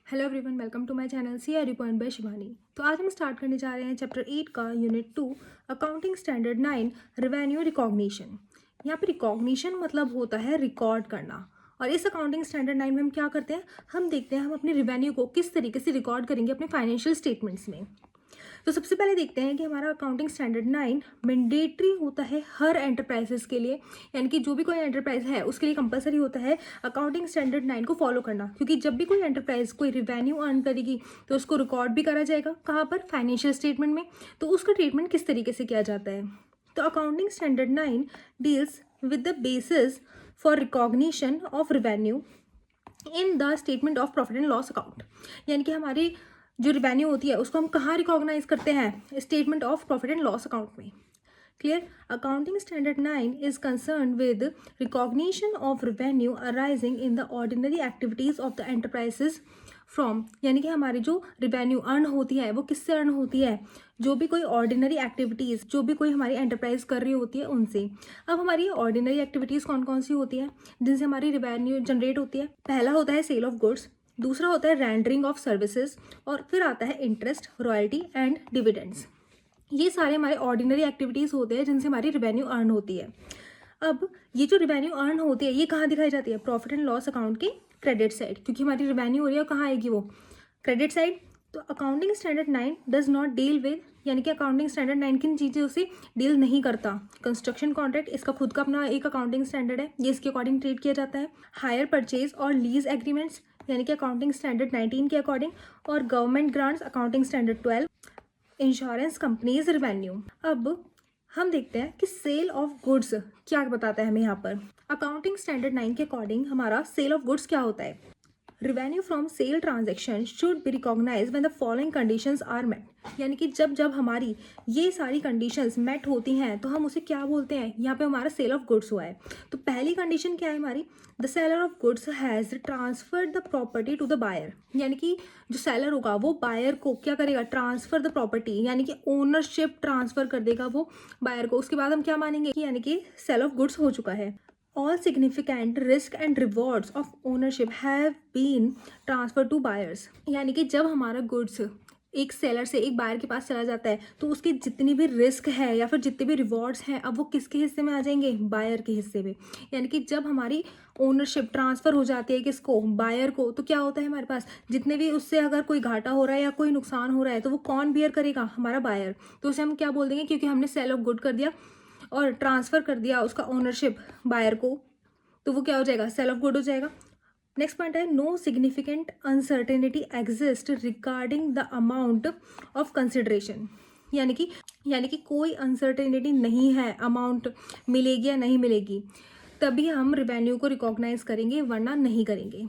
Hello everyone, welcome to my channel CRE point by Shivani. तो आज हम स्टार्ट करने जा रहे हैं चैप्टर 8 का unit 2 accounting standard 9 revenue recognition. यहाँ पे रिकॉग्निशन मतलब होता है रिकॉर्ड करना। और इस अकाउंटिंग स्टैंडर्ड 9 में हम क्या करते हैं, हम देखते हैं हम अपने रिवेन्यू को किस तरीके से रिकॉर्ड करेंगे अपने फाइनेंशियल स्टेटमेंट्स में। तो सबसे पहले देखते हैं कि हमारा अकाउंटिंग स्टैंडर्ड 9 मैंडेटरी होता है हर एंटरप्राइजेस के लिए, यानी कि जो भी कोई एंटरप्राइज है उसके लिए कंपलसरी होता है अकाउंटिंग स्टैंडर्ड 9 को फॉलो करना। क्योंकि जब भी कोई एंटरप्राइज कोई रिवेन्यू अर्न करेगी तो उसको रिकॉर्ड भी करा जाएगा, कहाँ पर, फाइनेंशियल स्टेटमेंट में। तो उसका ट्रीटमेंट किस तरीके से किया जाता है। तो accounting standard 9 deals with the basis for recognition of revenue in the statement of profit and loss account. यानी कि हमारी जो रिवेन्यू होती है उसको हम कहाँ रिकॉग्नाइज करते हैं, statement of profit and loss account में। Clear. Accounting standard 9 is concern with recognition of revenue arising in the ordinary activities of the enterprises from, यानी कि हमारी जो रिवेन्यू अर्न होती है वो किससे अर्न होती है, जो भी कोई ऑर्डिनरी एक्टिविटीज़ जो भी कोई हमारी एंटरप्राइज कर रही होती है उनसे। अब हमारी ऑर्डिनरी एक्टिविटीज़ कौन कौन सी होती है जिनसे हमारी रिवेन्यू जनरेट होती है। पहला होता है सेल ऑफ गुड्स, दूसरा होता है रेंडरिंग ऑफ सर्विसेज, और फिर आता है इंटरेस्ट, रॉयल्टी एंड डिविडेंड्स। ये सारे हमारे ऑर्डिनरी एक्टिविटीज़ होते हैं जिनसे हमारी रिवेन्यू अर्न होती है। अब ये जो रिवेन्यू अर्न होती है ये कहाँ दिखाई जाती है, प्रॉफिट एंड लॉस अकाउंट के क्रेडिट साइड, क्योंकि हमारी रिवेन्यू हो रही है कहाँ आएगी, वो क्रेडिट साइड। तो accounting standard 9 does not deal with, यानी कि अकाउंटिंग स्टैंडर्ड 9 किन चीज़ों से डील नहीं करता। कंस्ट्रक्शन कॉन्ट्रैक्ट, इसका खुद का अपना एक अकाउंटिंग स्टैंडर्ड है, ये इसके अकॉर्डिंग ट्रीट किया जाता है। हायर परचेज और लीज एग्रीमेंट्स, यानी कि अकाउंटिंग स्टैंडर्ड 19 के अकॉर्डिंग, और government grants accounting standard 12, insurance companies revenue. अब हम देखते हैं कि सेल ऑफ गुड्स क्या बताता है हमें यहाँ पर। अकाउंटिंग स्टैंडर्ड 9 के अकॉर्डिंग हमारा सेल ऑफ गुड्स क्या होता है, revenue from sale transaction should be recognise when the following conditions are met. यानी कि जब जब हमारी ये सारी कंडीशंस मेट होती हैं तो हम उसे क्या बोलते हैं, यहाँ पे हमारा सेल ऑफ गुड्स हुआ है। तो पहली कंडीशन क्या है हमारी, the seller of goods has transferred the property to the buyer. यानी कि जो सेलर होगा वो बायर को क्या करेगा, ट्रांसफर द प्रॉपर्टी, यानी कि ओनरशिप ट्रांसफर कर देगा वो बायर को। उसके बाद हम क्या मानेंगे कि यानी कि सेल ऑफ गुड्स हो चुका है। All significant risk and rewards of ownership have been transferred to buyers। यानी कि जब हमारा गुड्स एक सेलर से एक बायर के पास चला जाता है तो उसके जितनी भी रिस्क है या फिर जितने भी रिवॉर्ड्स हैं अब वो किसके हिस्से में आ जाएंगे, बायर के हिस्से में। यानी कि जब हमारी ओनरशिप ट्रांसफ़र हो जाती है किसको, बायर को, तो क्या होता है हमारे पास जितने भी उससे अगर कोई घाटा हो रहा है या कोई नुकसान हो रहा है तो वो कौन बियर करेगा, हमारा बायर। तो उसे हम क्या बोल देंगे, क्योंकि हमने सेल ऑफ गुड कर दिया और ट्रांसफ़र कर दिया उसका ओनरशिप बायर को, तो वो क्या हो जाएगा, सेल ऑफ गुड हो जाएगा। नेक्स्ट पॉइंट है, no significant uncertainty exist regarding the amount of consideration. यानी कि कोई अनसर्टेनिटी नहीं है अमाउंट मिलेगी या नहीं मिलेगी, तभी हम रिवेन्यू को रिकॉग्नाइज करेंगे, वरना नहीं करेंगे।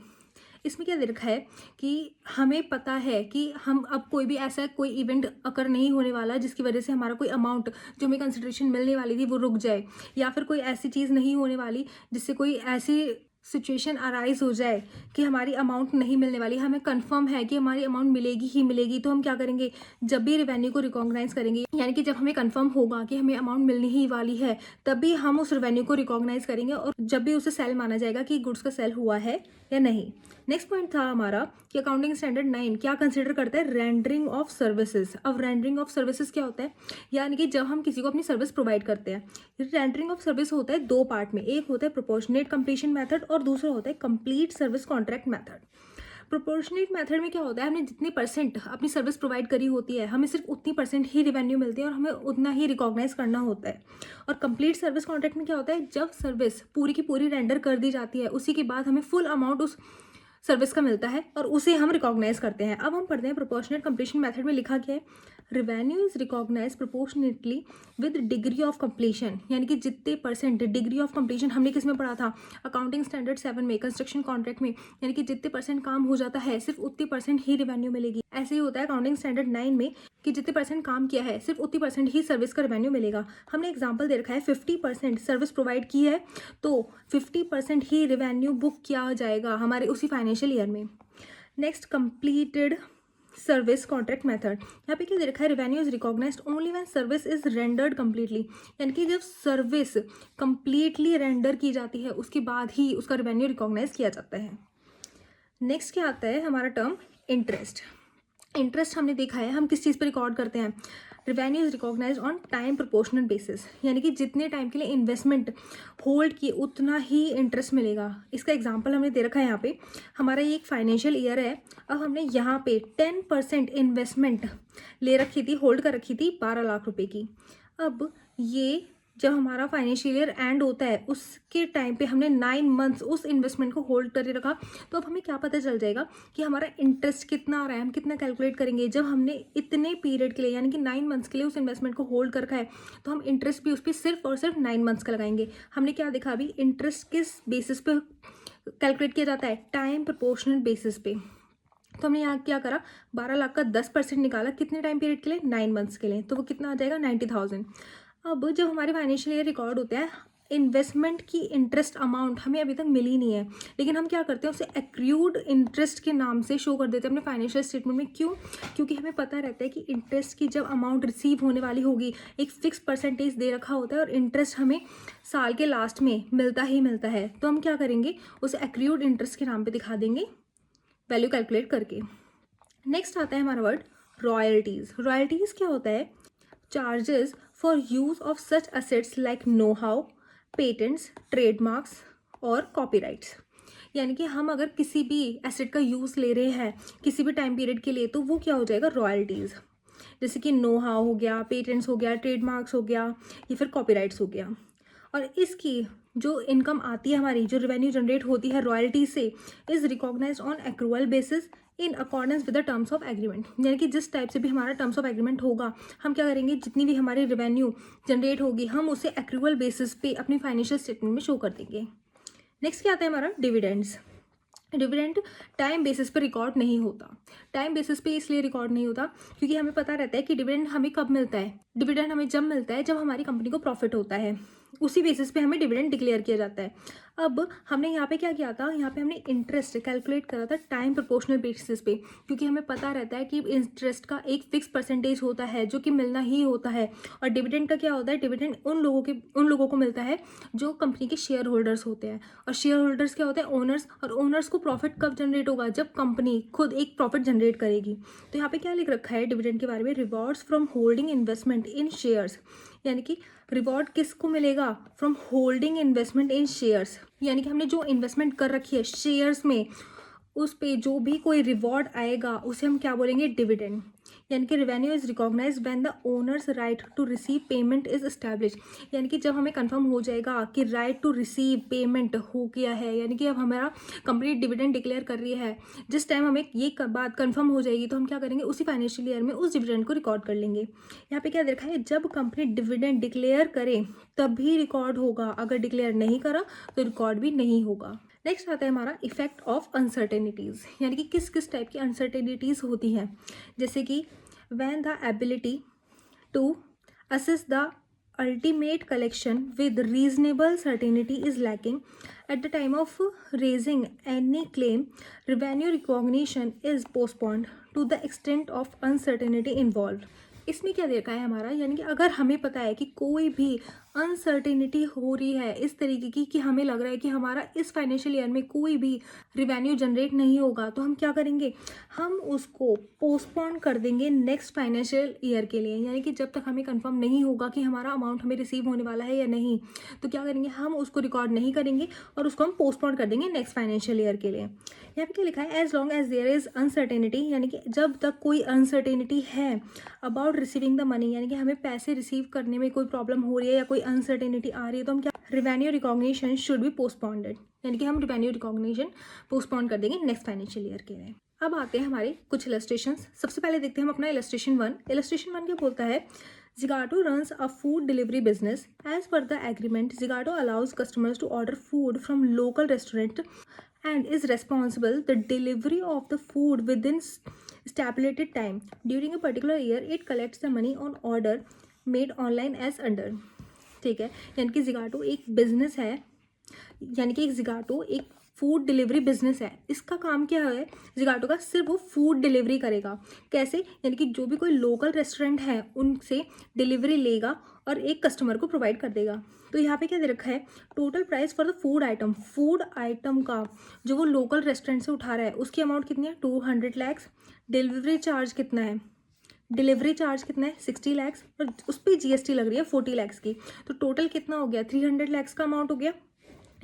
इसमें क्या दे रखा है कि हमें पता है कि हम अब कोई भी ऐसा कोई इवेंट अकर नहीं होने वाला जिसकी वजह से हमारा कोई अमाउंट जो हमें कंसिडरेशन मिलने वाली थी वो रुक जाए, या फिर कोई ऐसी चीज़ नहीं होने वाली जिससे कोई ऐसी सिचुएशन अराइज हो जाए कि हमारी अमाउंट नहीं मिलने वाली। हमें कंफर्म है कि हमारी अमाउंट मिलेगी ही मिलेगी, तो हम क्या करेंगे, जब भी रिवेन्यू को रिकॉग्नाइज करेंगे, यानी कि जब हमें कंफर्म होगा कि हमें अमाउंट मिलनी ही वाली है तभी हम उस रिवेन्यू को रिकॉग्नाइज करेंगे, और जब भी उसे सेल माना जाएगा कि गुड्स का सेल हुआ है या नहीं। नेक्स्ट पॉइंट था हमारा कि अकाउंटिंग स्टैंडर्ड 9 क्या कंसिडर करता है, रेंडरिंग ऑफ सर्विसेज। अब रेंडरिंग ऑफ सर्विसेज क्या होता है, यानी कि जब हम किसी को अपनी सर्विस प्रोवाइड करते हैं, रेंडरिंग ऑफ सर्विस होता है दो पार्ट में, एक होता है प्रोपोर्शनेट कंप्लीशन मेथड और दूसरा होता है complete service contract method. Proportionate method में क्या होता है, हमने जितनी परसेंट अपनी सर्विस प्रोवाइड करी होती है हमें सिर्फ उतनी परसेंट ही रिवेन्यू मिलती है और हमें उतना ही रिकॉग्नाइज करना होता है। और कंप्लीट सर्विस कॉन्ट्रैक्ट में क्या होता है, जब सर्विस पूरी की पूरी रेंडर कर दी जाती है उसी के बाद हमें फुल अमाउंट उस सर्विस का मिलता है और उसे हम रिकॉग्नाइज करते हैं। अब हम पढ़ते हैं प्रोपोर्शनेट कंप्लीशन मेथड में लिखा गया है, revenue is recognise proportionately with degree of completion. यानी कि जितने परसेंट डिग्री ऑफ कंप्लीशन हमने किस में पढ़ा था, अकाउंटिंग स्टैंडर्ड 7 में, कंस्ट्रक्शन कॉन्ट्रैक्ट में, यानी कि जितने परसेंट काम हो जाता है सिर्फ उतनी परसेंट ही रिवेन्यू मिलेगी। ऐसे ही होता है अकाउंटिंग स्टैंडर्ड 9 में कि जितने परसेंट काम किया है सिर्फ उतनी परसेंट ही सर्विस का रेवेन्यू मिलेगा। हमने एग्जांपल दे रखा है 50% सर्विस प्रोवाइड की है तो 50% ही रेवेन्यू बुक किया जाएगा हमारे उसी फाइनेंशियल ईयर में। Next, completed service contract method. यहाँ पे क्या दे रखा है, revenue is recognised only when service is rendered completely. यानी कि जब सर्विस कम्प्लीटली रेंडर की जाती है उसके बाद ही उसका रेवेन्यू रिकॉग्नाइज किया जाता है। नेक्स्ट क्या आता है हमारा टर्म, इंटरेस्ट। इंटरेस्ट हमने देखा है हम किस चीज़ पर रिकॉर्ड करते हैं, revenue is recognise on time proportional basis, यानी कि जितने टाइम के लिए इन्वेस्टमेंट होल्ड किए उतना ही इंटरेस्ट मिलेगा। इसका एग्जांपल हमने दे रखा है यहाँ पे, हमारा ये एक फाइनेंशियल ईयर है, अब हमने यहाँ पे 10% इन्वेस्टमेंट ले रखी थी, होल्ड कर रखी थी 12 लाख रुपए की। अब ये जब हमारा फाइनेंशियल ईयर एंड होता है उसके टाइम पे हमने 9 मंथ्स उस इन्वेस्टमेंट को होल्ड करके रखा, तो अब हमें क्या पता चल जाएगा कि हमारा इंटरेस्ट कितना आ रहा है, हम कितना कैलकुलेट करेंगे। जब हमने इतने पीरियड के लिए यानी कि 9 मंथ्स के लिए उस इन्वेस्टमेंट को होल्ड कर रखा है, तो हम इंटरेस्ट भी उस पर सिर्फ और सिर्फ 9 मंथ्स का लगाएंगे। हमने क्या देखा अभी, इंटरेस्ट किस बेसिस पे कैलकुलेट किया जाता है, टाइम प्रोपोर्शनल बेसिस पे। तो हमने यहाँ क्या करा, 12 लाख का 10% निकाला, कितने टाइम पीरियड के लिए, 9 मंथ्स के लिए, तो वो कितना आ जाएगा, 90,000। अब जब हमारे फाइनेंशियल ईयर रिकॉर्ड होता है, इन्वेस्टमेंट की इंटरेस्ट अमाउंट हमें अभी तक मिली नहीं है, लेकिन हम क्या करते हैं उसे एक्रूड इंटरेस्ट के नाम से शो कर देते हैं अपने फाइनेंशियल स्टेटमेंट में। क्यों? क्योंकि हमें पता रहता है कि इंटरेस्ट की जब अमाउंट रिसीव होने वाली होगी, एक फिक्स परसेंटेज दे रखा होता है और इंटरेस्ट हमें साल के लास्ट में मिलता ही मिलता है, तो हम क्या करेंगे, उसे एक्रूड इंटरेस्ट के नाम पर दिखा देंगे वैल्यू कैलकुलेट करके। नेक्स्ट आता है हमारा वर्ड रॉयल्टीज़। रॉयल्टीज़ क्या होता है, charges for use of such assets like know how, patents, trademarks और कॉपीराइट्स। यानी कि हम अगर किसी भी एसेट का यूज़ ले रहे हैं किसी भी टाइम पीरियड के लिए, तो वो क्या हो जाएगा, रॉयल्टीज़। जैसे कि नो हाउ हो गया, पेटेंट्स हो गया, ट्रेडमार्क्स हो गया, या फिर कॉपीराइट्स हो गया। और इसकी जो इनकम आती है, हमारी जो रेवेन्यू जनरेट होती है रॉयल्टी से, is recognise on accrual basis in accordance with the terms of agreement. यानी कि जिस टाइप से भी हमारा टर्म्स ऑफ एग्रीमेंट होगा, हम क्या करेंगे, जितनी भी हमारी रेवेन्यू जनरेट होगी हम उसे एक्रूअल बेसिस पे अपनी फाइनेंशियल स्टेटमेंट में शो कर देंगे। नेक्स्ट क्या आता है हमारा डिविडेंड्स। डिविडेंड टाइम बेसिस पे रिकॉर्ड नहीं होता। टाइम बेसिस पे इसलिए रिकॉर्ड नहीं होता क्योंकि हमें पता रहता है कि डिविडेंड हमें कब मिलता है। डिविडेंड हमें जब मिलता है जब हमारी कंपनी को प्रॉफिट होता है, उसी बेसिस पे हमें डिविडेंड डिक्लेयर किया जाता है। अब हमने यहाँ पे क्या किया था, यहाँ पे हमने इंटरेस्ट कैलकुलेट करा था टाइम प्रोपोर्शनल बेसिस पे, क्योंकि हमें पता रहता है कि इंटरेस्ट का एक फिक्स परसेंटेज होता है जो कि मिलना ही होता है। और डिविडेंड का क्या होता है, डिविडेंड उन लोगों को मिलता है जो कंपनी के शेयर होल्डर्स होते हैं। और शेयर होल्डर्स क्या होते हैं, ओनर्स। और ओनर्स को प्रॉफिट कब जनरेट होगा, जब कंपनी खुद एक प्रॉफिट जनरेट करेगी। तो यहाँ पे क्या लिख रखा है डिविडेंड के बारे में, rewards from holding investment in shares. यानी कि रिवॉर्ड किसको मिलेगा, from holding investment in shares. यानी कि हमने जो इन्वेस्टमेंट कर रखी है शेयर्स में, उस पे जो भी कोई रिवॉर्ड आएगा उसे हम क्या बोलेंगे, डिविडेंड। यानी कि revenue is recognise when the owners right to receive payment is establish. यानी कि जब हमें कंफर्म हो जाएगा कि राइट टू रिसीव पेमेंट हो गया है, यानी कि अब हमारा कंपनी डिविडेंड डिक्लेयर कर रही है, जिस टाइम हमें ये बात कंफर्म हो जाएगी तो हम क्या करेंगे, उसी फाइनेंशियल ईयर में उस डिविडेंड को रिकॉर्ड कर लेंगे। यहाँ पे क्या देखा है, जब कंपनी डिविडेंड डिक्लेयर करे तभी रिकॉर्ड होगा, अगर डिक्लेयर नहीं करा तो रिकॉर्ड भी नहीं होगा। नेक्स्ट आता है हमारा इफेक्ट ऑफ अनसर्टेनिटीज़। यानी कि किस किस टाइप की अनसर्टेनिटीज़ होती हैं, जैसे कि when the ability to assess the ultimate collection with reasonable certainty is lacking at the time of raising any claim, revenue recognition is postponed to the extent of uncertainty involved। इसमें क्या देखा है हमारा, यानी कि अगर हमें पता है कि कोई भी अनसर्टेनिटी हो रही है इस तरीके की कि हमें लग रहा है कि हमारा इस फाइनेंशियल ईयर में कोई भी रिवेन्यू जनरेट नहीं होगा, तो हम क्या करेंगे, हम उसको पोस्टपोन कर देंगे नेक्स्ट फाइनेंशियल ईयर के लिए। यानी कि जब तक हमें कंफर्म नहीं होगा कि हमारा अमाउंट हमें रिसीव होने वाला है या नहीं, तो क्या करेंगे, हम उसको रिकॉर्ड नहीं करेंगे और उसको हम पोस्टपोन कर देंगे नेक्स्ट फाइनेंशियल ईयर के लिए। यहाँ पे क्या लिखा है, as long as there is uncertainty, यानी कि जब तक कोई अनसर्टेनिटी है अबाउट रिसीविंग द मनी, यानी कि हमें पैसे रिसीव करने में कोई प्रॉब्लम हो रही है या कोई अनसर्टेनिटी आ रही है, तो हम क्या, revenue recognition should be postponed. यानी कि हम रेवेन्यू रिकॉग्निशन पोस्टपोन कर देंगे नेक्स्ट फाइनेंशियल ईयर के लिए। अब आते हैं हमारे कुछ इलस्ट्रेशंस। सबसे पहले देखते हैं हम अपना इलस्ट्रेशन 1। इलस्ट्रेशन 1 क्या बोलता है, Zagato runs a food delivery business. As per the agreement, Zagato allows customers to order food from local restaurant and is responsible the delivery of the food within stipulated time. During a particular year, it collects the money on order made online as under। ठीक है, यानी कि Zagato एक business है, यानी कि Zagato एक food delivery business है, इसका काम क्या है जिगाटो का, सिर्फ वो फूड डिलीवरी करेगा। कैसे, यानी कि जो भी कोई लोकल रेस्टोरेंट है उनसे डिलीवरी लेगा और एक कस्टमर को प्रोवाइड कर देगा। तो यहाँ पे क्या दे रखा है, total price for the food item का जो वो लोकल रेस्टोरेंट से उठा रहा है उसकी अमाउंट कितनी है, 200 lakhs। डिलीवरी चार्ज कितना है, डिलीवरी चार्ज कितना है, 60 lakhs, और उस पर जीएसटी लग रही है 40 lakhs की। तो टोटल कितना हो गया, 300 lakhs का अमाउंट हो गया।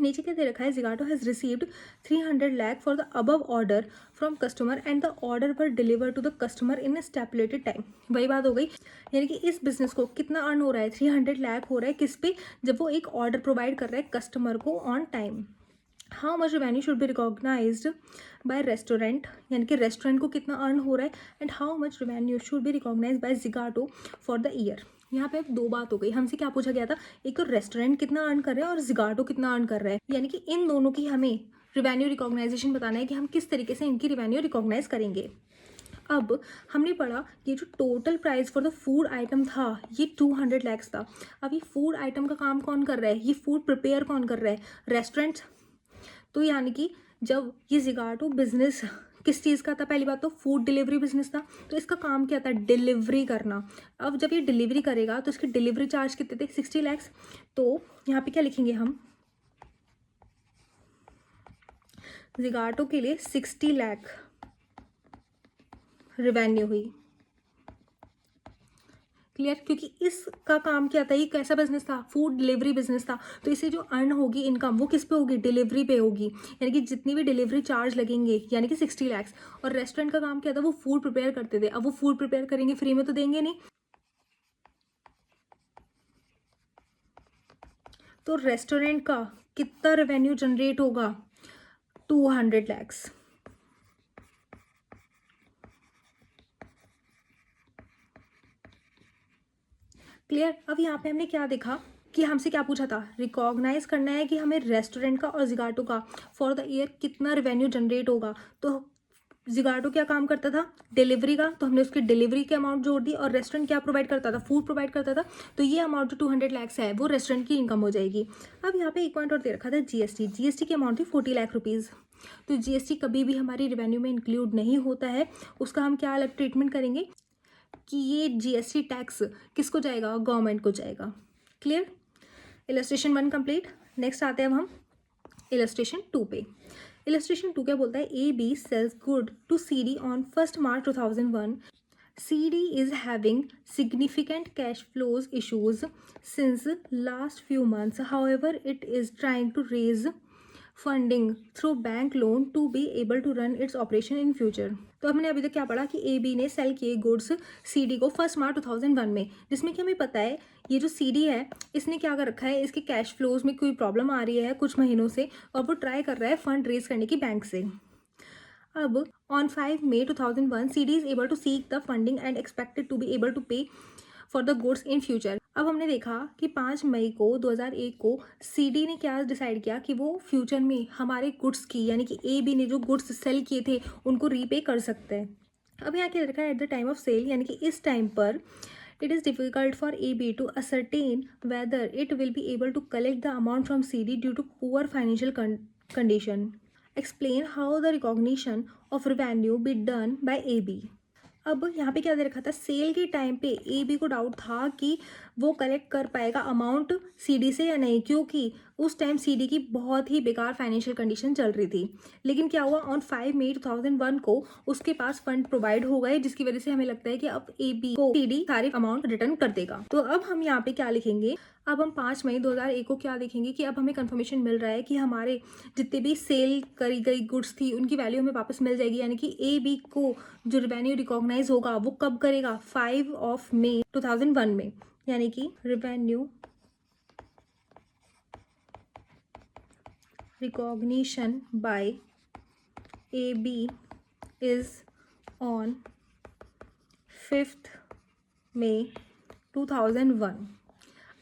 नीचे क्या दे रखा है, Zigato has received 300 lakh for the above order from customer and the order were deliver to the customer in a stipulated time. वही बात हो गई, यानी कि इस बिजनेस को कितना अर्न हो रहा है, 300 lakh हो रहा है किस पे, जब वो एक ऑर्डर प्रोवाइड कर रहा है कस्टमर को on time. How much revenue should be recognised by restaurant, यानी कि रेस्टोरेंट को कितना अर्न हो रहा है, and how much revenue should be recognised by Zigato for the year. यहाँ पे अब दो बात हो गई, हमसे क्या पूछा गया था, एक तो रेस्टोरेंट कितना अर्न कर रहा है और जिगाटो कितना अर्न कर रहा है, यानी कि इन दोनों की हमें रेवेन्यू रिकॉग्नाइजेशन बताना है कि हम किस तरीके से इनकी रेवेन्यू रिकॉग्नाइज करेंगे। अब हमने पढ़ा ये जो total price for the food item था ये 200 lakhs था। अब ये फूड आइटम का काम कौन कर रहा है, ये फूड प्रिपेयर कौन कर रहा है, रेस्टोरेंट्स। तो यानी कि जब ये जिगाटो बिजनेस किस चीज़ का था, पहली बात तो फूड डिलीवरी बिजनेस था, तो इसका काम क्या था, डिलीवरी करना। अब जब ये डिलीवरी करेगा तो इसके डिलीवरी चार्ज कितने थे, 60 lakhs। तो यहाँ पे क्या लिखेंगे हम, जिगाटो के लिए 60 lakh रेवेन्यू हुई। क्लियर, क्योंकि इसका काम क्या था, ये कैसा बिजनेस था, फूड डिलीवरी बिजनेस था। तो इसे जो अर्न होगी इनकम वो किस पे होगी, डिलीवरी पे होगी, यानी कि जितनी भी डिलीवरी चार्ज लगेंगे यानी कि 60 lakhs। और रेस्टोरेंट का काम क्या था, वो फूड प्रिपेयर करते थे। अब वो फूड प्रिपेयर करेंगे, फ्री में तो देंगे नहीं, तो रेस्टोरेंट का कितना रेवेन्यू जनरेट होगा, 200 lakhs। क्लियर। अब यहाँ पे हमने क्या देखा कि हमसे क्या पूछा था, रिकॉग्नाइज करना है कि हमें रेस्टोरेंट का और जिगाटो का फॉर द ईयर कितना रेवेन्यू जनरेट होगा। तो जिगाटो क्या काम करता था, डिलीवरी का, तो हमने उसकी डिलीवरी के अमाउंट जोड़ दी, और रेस्टोरेंट क्या प्रोवाइड करता था, फूड प्रोवाइड करता था। तो ये अमाउंट जो 200 lakhs है वो रेस्टोरेंट की इनकम हो जाएगी। अब यहाँ पे एक पॉइंट और दे रखा था, जीएसटी की अमाउंट थी 40 लाख रुपीज़। तो जीएसटी कभी भी हमारी रेवेन्यू में इंक्लूड नहीं होता है, उसका हम क्या अलग ट्रीटमेंट करेंगे कि ये जीएसटी टैक्स किसको जाएगा, गवर्नमेंट को जाएगा। क्लियर। Illustration 1 complete. नेक्स्ट आते हैं अब हम इलस्ट्रेशन 2 पे। इलस्ट्रेशन 2 क्या बोलता है, A B sells good to C D on 1 March 2001. CD is having significant cash flows issues since last few months. However, it is trying to raise funding through bank loan to be able to run its operation in future. तो हमने अभी तक क्या पढ़ा कि A B ने sale किए goods CD को 1 March 2001 में, जिसमें कि हमें पता है ये जो CD है इसने क्या कर रखा है, इसके कैश फ्लोज में कोई प्रॉब्लम आ रही है कुछ महीनों से, और वो ट्राई कर रहा है फंड रेज करने की बैंक से। अब on 5 May 2001 CD is able to seek the funding and expected to be able to pay for the goods in future. अब हमने देखा कि 5 मई को 2001 को CD ने क्या डिसाइड किया कि वो फ्यूचर में हमारे गुड्स की, यानी कि AB ने जो गुड्स सेल किए थे उनको रीपे कर सकते हैं। अब यहाँ क्या लिखा है, at the time of sale, यानी कि इस टाइम पर it is difficult for AB to ascertain whether it will be able to collect the amount from CD due to poor financial condition. Explain how the recognition of revenue be done by AB. अब यहाँ पे क्या दे रखा था, cell के time पे AB को डाउट था कि वो कलेक्ट कर पाएगा अमाउंट CD से या नहीं, क्योंकि उस टाइम CD की बहुत ही बेकार फाइनेंशियल कंडीशन चल रही थी। लेकिन क्या हुआ, ऑन 5 May 2001 को उसके पास फंड प्रोवाइड हो गए, जिसकी वजह से हमें लगता है कि अब AB को CD सारे अमाउंट रिटर्न कर देगा। तो अब हम यहाँ पे क्या लिखेंगे, अब हम 5 मई 2001 को क्या देखेंगे कि अब हमें कंफर्मेशन मिल रहा है कि हमारे जितने भी सेल करी गई गुड्स थी उनकी वैल्यू हमें वापस मिल जाएगी, यानी कि AB को जो रेवेन्यू रिकॉग्नाइज होगा वो कब करेगा, 5 May 2001 में, यानी कि revenue recognition by AB is on 5 May 2001.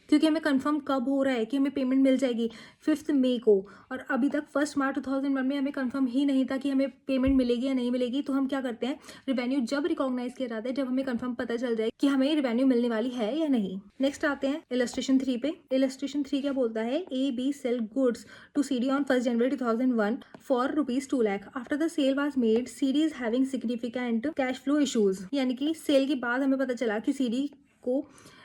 क्योंकि हमें कंफर्म कब हो रहा है कि हमें पेमेंट मिल जाएगी 5 मई को, और अभी तक 1 मार्च 2001 में हमें कंफर्म ही नहीं था कि हमें पेमेंट मिलेगी या नहीं मिलेगी। तो हम क्या करते हैं, रिवेन्यू जब रिकॉग्नाइज किया जाता है जब हमें कंफर्म पता चल जाए कि हमें रिवेन्यू मिलने वाली है या नहीं। नेक्स्ट आते हैं इलस्ट्रेशन 3 पे। इलस्ट्रेशन 3 क्या बोलता है, A B sell goods to CD on 1 January 2001 for ₹2 lakh. After the sale was made, CD is having significant cash flow issues. यानी कि सेल के बाद हमें पता चला कि सीडी को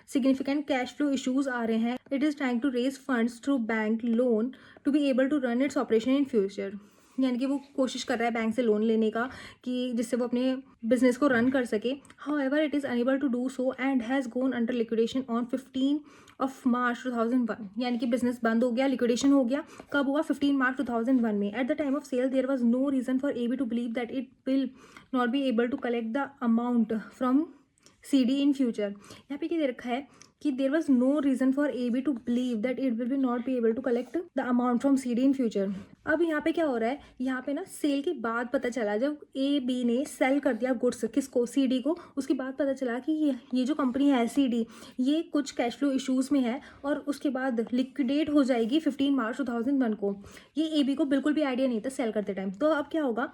सिग्निफिकेंट कैश फ्लो इशूज आ रहे हैं। It is trying to raise funds through bank loan to be able to run its operation in future. यानी कि वो कोशिश कर रहा है बैंक से लोन लेने का कि जिससे वो अपने बिजनेस को रन कर सके। However it is unable to do so and has gone under liquidation on 15 मार्च 2001। यानी कि बिजनेस बंद हो गया, लिक्विडेशन हो गया। कब हुआ, 15 मार्च 2001 में। At the time of sale there was no reason for AB to believe that it will not be able to collect the amount from CD in future। यहाँ पे क्या दे रखा है कि there was no reason for AB to believe that it will be not be able to collect the amount from CD in future। अब यहाँ पे क्या हो रहा है, यहाँ पे ना सेल के बाद पता चला, जब AB ने सेल कर दिया गुड्स किसको, CD को, उसके बाद पता चला कि ये जो कंपनी है CD, ये कुछ कैश फ्लो इश्यूज में है और उसके बाद लिक्विडेट हो जाएगी 15 मार्च 2001 को। ये AB को बिल्कुल भी आइडिया नहीं था सेल करते टाइम। तो अब क्या होगा,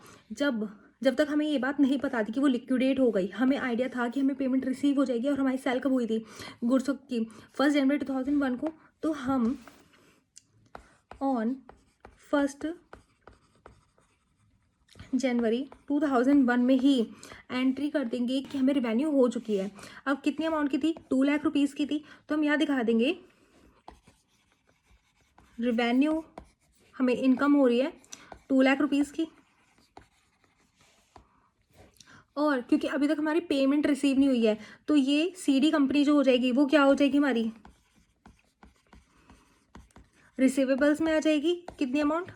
जब तक हमें ये बात नहीं पता थी कि वो लिक्विडेट हो गई, हमें आइडिया था कि हमें पेमेंट रिसीव हो जाएगी और हमारी सेल कब हुई थी, गुड्स की 1 जनवरी 2001 को। तो हम ऑन 1 जनवरी 2001 में ही एंट्री कर देंगे कि हमें रिवेन्यू हो चुकी है। अब कितनी अमाउंट की थी, 2 लाख रुपीज़ की थी। तो हम यहाँ दिखा देंगे रिवेन्यू, हमें इनकम हो रही है 2 लाख रुपीज़ की, और क्योंकि अभी तक हमारी पेमेंट रिसीव नहीं हुई है तो ये सीडी कंपनी जो हो जाएगी वो क्या हो जाएगी, हमारी रिसीवेबल्स में आ जाएगी। कितनी अमाउंट,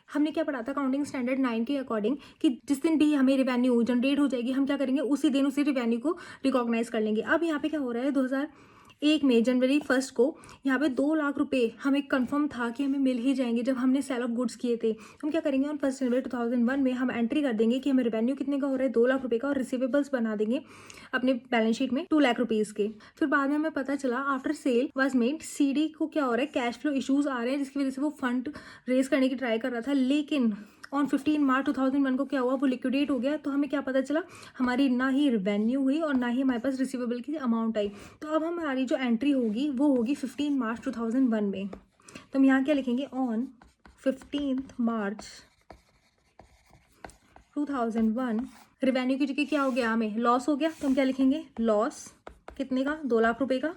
हमने क्या पढ़ा था अकाउंटिंग स्टैंडर्ड 9 के अकॉर्डिंग कि जिस दिन भी हमें रिवेन्यू जनरेट हो जाएगी हम क्या करेंगे, उसी दिन उसी रिवेन्यू को रिकॉग्नाइज कर लेंगे। अब यहाँ पे क्या हो रहा है, 2001 में जनवरी 1 को यहाँ पे 2 लाख रुपए हमें कंफर्म था कि हमें मिल ही जाएंगे जब हमने सेल ऑफ गुड्स किए थे। हम क्या करेंगे, ऑन 1 जनवरी 2001 में हम एंट्री कर देंगे कि हमें रिवेन्यू कितने का हो रहा है, 2 लाख रुपए का, और रिसीवेबल्स बना देंगे अपने बैलेंस शीट में 2 लाख रुपीज़ के। फिर बाद में हमें पता चला after sale was made, CD को क्या हो रहा है, कैश फ्लो इशूज़ आ रहे हैं जिसकी वजह से वो फंड रेज करने की ट्राई कर रहा था, लेकिन ऑन 15 मार्च 2001 को क्या हुआ, वो लिक्विडेट हो गया। तो हमें क्या पता चला, हमारी ना ही रिवेन्यू हुई और ना ही हमारे पास रिसीवेबल की अमाउंट आई। तो अब हमारी जो एंट्री होगी वो होगी 15 मार्च 2001 में। तो हम यहाँ क्या लिखेंगे, ऑन 15 मार्च 2001 रिवेन्यू की जगह क्या हो गया, हमें लॉस हो गया। तो हम क्या लिखेंगे, लॉस कितने का, 2 लाख रुपए का।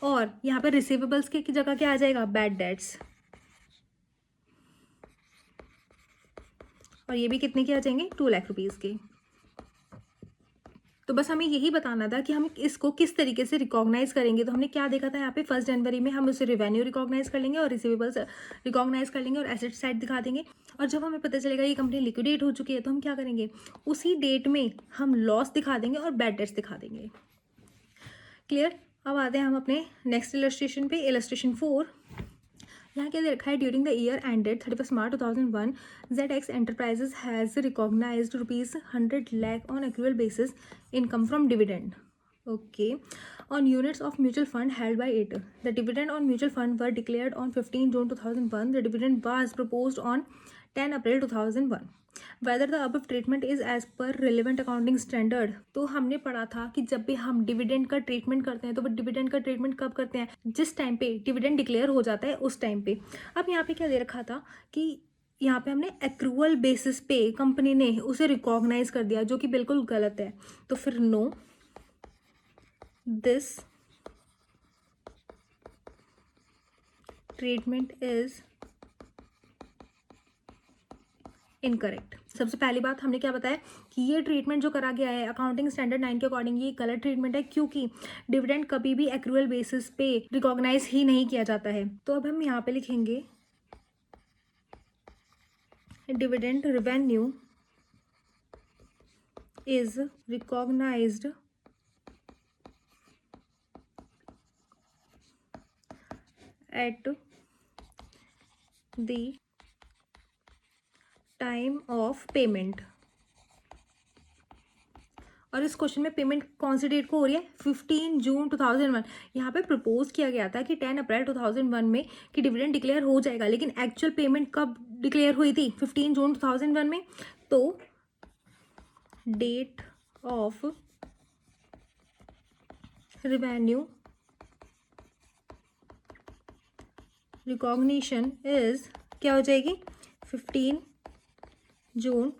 और यहाँ पे रिसीवेबल्स की जगह क्या आ जाएगा, बैड डेट्स। और ये भी कितने के आ जाएंगे, 2 लाख रुपीज़ के। तो बस हमें यही बताना था कि हम इसको किस तरीके से रिकॉग्नाइज करेंगे। तो हमने क्या देखा था यहाँ पे, 1 जनवरी में हम उसे रिवेन्यू रिकॉग्नाइज कर लेंगे और रिसीवेबल्स रिकॉग्नाइज कर लेंगे और एसेट साइड दिखा देंगे। और जब हमें पता चलेगा ये कंपनी लिक्विडेट हो चुकी है तो हम क्या करेंगे, उसी डेट में हम लॉस दिखा देंगे और बैड डेट्स दिखा देंगे। क्लियर। अब आते हैं हम अपने नेक्स्ट इलस्ट्रेशन पे, इलस्ट्रेशन 4। यहाँ क्या दे रखा है, during the year ended 31 March 2001 ZX enterprises has recognised ₹100 lakh on accrual basis income from dividend, okay, on units of mutual fund held by it. The dividend on mutual fund were declared on 15 June 2001. The dividend was proposed on 10 April 2001. Whether the above treatment is as per relevant accounting standard। तो हमने पढ़ा था कि जब भी हम dividend का treatment करते हैं तो वो डिविडेंड का ट्रीटमेंट कब करते हैं, जिस टाइम पे डिविडेंड डिक्लेयर हो जाता है उस टाइम पे। अब यहाँ पे क्या दे रखा था कि यहाँ पे हमने एक्रूअल बेसिस पे कंपनी ने उसे रिकॉग्नाइज कर दिया, जो कि बिल्कुल गलत है। तो फिर no, this treatment is incorrect. सबसे पहली बात हमने क्या बताया कि ये ट्रीटमेंट जो करा गया है अकाउंटिंग स्टैंडर्ड 9 के अकॉर्डिंग ये गलत ट्रीटमेंट है, क्योंकि डिविडेंड कभी भी एक्रूअल बेसिस पे रिकॉग्नाइज ही नहीं किया जाता है। तो अब हम यहाँ पे लिखेंगे dividend revenue is recognised at the time of payment. और इस क्वेश्चन में पेमेंट कौन सी डेट को हो रही है, 15 जून 2001। यहाँ पे प्रपोज किया गया था कि 10 अप्रैल 2001 में कि डिविडेंड डिक्लेयर हो जाएगा, लेकिन एक्चुअल पेमेंट कब डिक्लेयर हुई थी, 15 जून 2001 में। तो date of revenue recognition is क्या हो जाएगी, 15 जून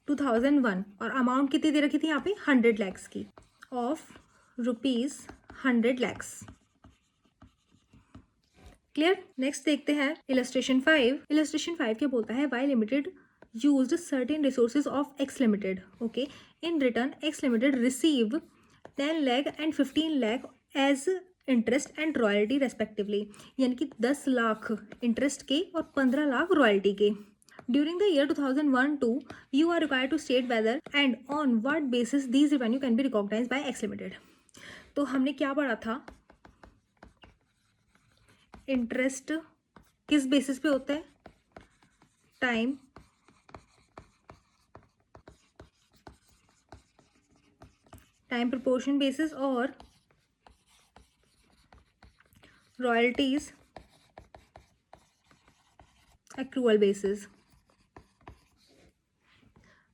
2001। और अमाउंट कितनी दे रखी थी यहाँ पे, 100 lakhs की, of rupees 100 lakhs। Clear. Next देखते हैं इलस्ट्रेशन 5। इलस्ट्रेशन 5 क्या बोलता है, Y limited used certain resources of X limited, okay, in return X limited received 10 lakh and 15 lakh as interest and royalty respectively, यानी कि 10 लाख इंटरेस्ट के और 15 लाख रॉयल्टी के। During the year 2001-2 you are required to state whether and on what basis these revenue can be recognised by X limited. तो हमने क्या पढ़ा था, इंटरेस्ट किस बेसिस पे होता है, टाइम प्रोपोर्शन बेसिस, और रॉयल्टीज एक्रूअल बेसिस।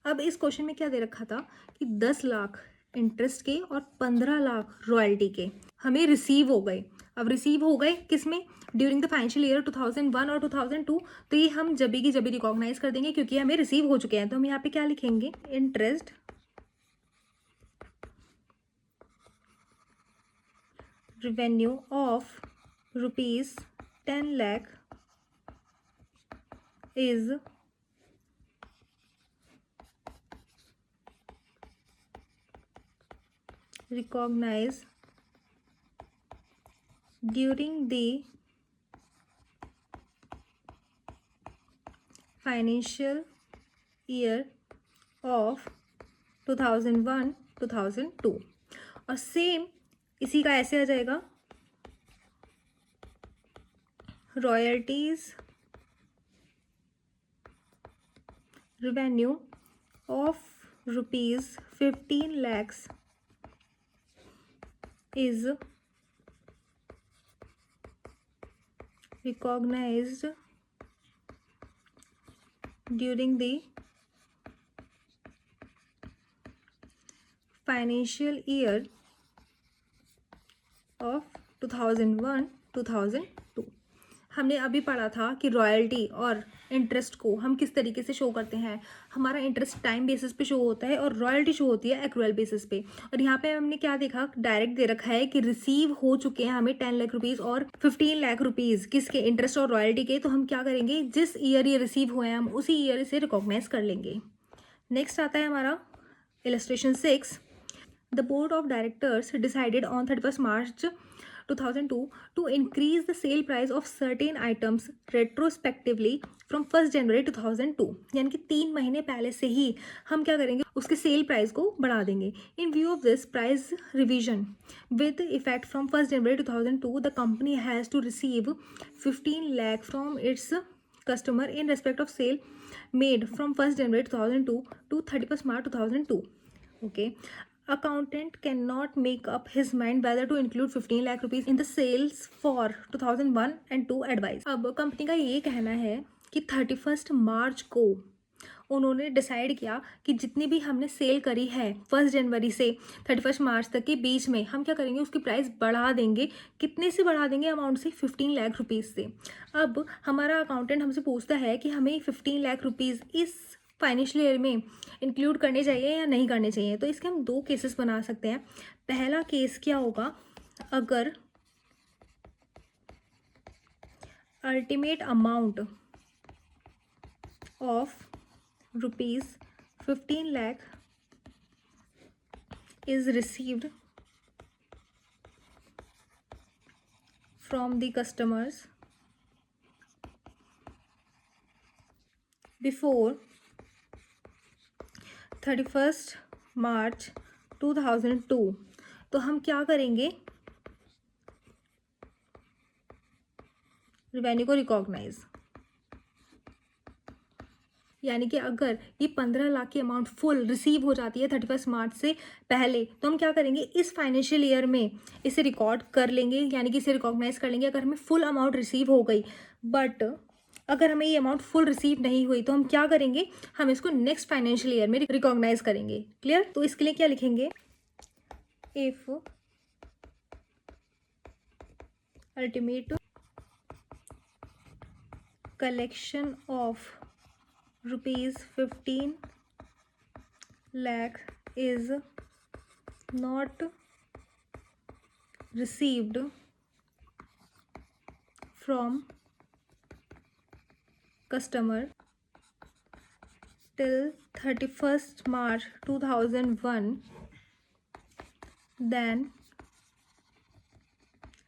अब इस क्वेश्चन में क्या दे रखा था कि 10 लाख इंटरेस्ट के और 15 लाख रॉयल्टी के हमें रिसीव हो गए। अब रिसीव हो गए किस में, ड्यूरिंग द फाइनेंशियल ईयर 2001 और 2002। तो ये हम जभी की जभी रिकॉग्नाइज कर देंगे क्योंकि हमें रिसीव हो चुके हैं। तो हम यहाँ पे क्या लिखेंगे, interest revenue of rupees 10 lakh is recognized during the financial year of 2001-2002। और सेम इसी का ऐसे आ जाएगा, royalties revenue of rupees 15 lakhs is recognized during the financial year of 2001-2002। हमने अभी पढ़ा था कि रॉयल्टी और इंटरेस्ट को हम किस तरीके से शो करते हैं। हमारा इंटरेस्ट टाइम बेसिस पे शो होता है और रॉयल्टी शो होती है एक्रूअल बेसिस पे। और यहाँ पे हमने क्या देखा, डायरेक्ट दे रखा है कि रिसीव हो चुके हैं हमें 10 लाख रुपीज़ और 15 लाख रुपीज़ किसके, इंटरेस्ट और रॉयल्टी के। तो हम क्या करेंगे, जिस ईयर ये रिसीव हुए हैं हम उसी ईयर से रिकॉग्नाइज कर लेंगे। नेक्स्ट आता है हमारा illustration 6। The board of directors decided on 31st March 2002 to increase the sale price of certain items retrospectively from 1st January 2002। यानी कि 3 महीने पहले से ही हम क्या करेंगे, उसके सेल प्राइस को बढ़ा देंगे। In view of this price revision with effect from 1st January 2002 the company has to receive 15 lakh from its customer in respect of sale made from 1st January 2002 to 31st March 2002। Okay. Accountant cannot make up his mind whether to include 15 lakh rupees in the sales for 2001 and 2 advice। अब company का ये कहना है कि 31st मार्च को उन्होंने decide किया कि जितनी भी हमने सेल करी है 1st जनवरी से 31st मार्च तक के बीच में हम क्या करेंगे, उसकी प्राइस बढ़ा देंगे। कितने से बढ़ा देंगे, अमाउंट से 15 लाख रुपीज़ से। अब हमारा अकाउंटेंट हमसे पूछता है कि हमें 15 लाख रुपीज़ इस फाइनेंशियल ईयर में इंक्लूड करने चाहिए या नहीं करने चाहिए। तो इसके हम 2 केसेस बना सकते हैं। पहला केस क्या होगा, अगर ultimate amount of rupees 15 lakh is received from the customers before 31st March 2002। तो हम क्या करेंगे, रेवेन्यू को रिकॉग्नाइज यानी कि अगर ये 15 लाख की अमाउंट फुल रिसीव हो जाती है 31 मार्च से पहले, तो हम क्या करेंगे, इस फाइनेंशियल ईयर में इसे रिकॉर्ड कर लेंगे, यानी कि इसे रिकॉग्नाइज कर लेंगे अगर हमें फुल अमाउंट रिसीव हो गई। बट अगर हमें ये अमाउंट फुल रिसीव नहीं हुई तो हम क्या करेंगे, हम इसको नेक्स्ट फाइनेंशियल ईयर में रिकॉग्नाइज करेंगे। क्लियर? तो इसके लिए क्या लिखेंगे, if ultimate collection of ₹15 lakh is not received from customer till 31st March 2001, then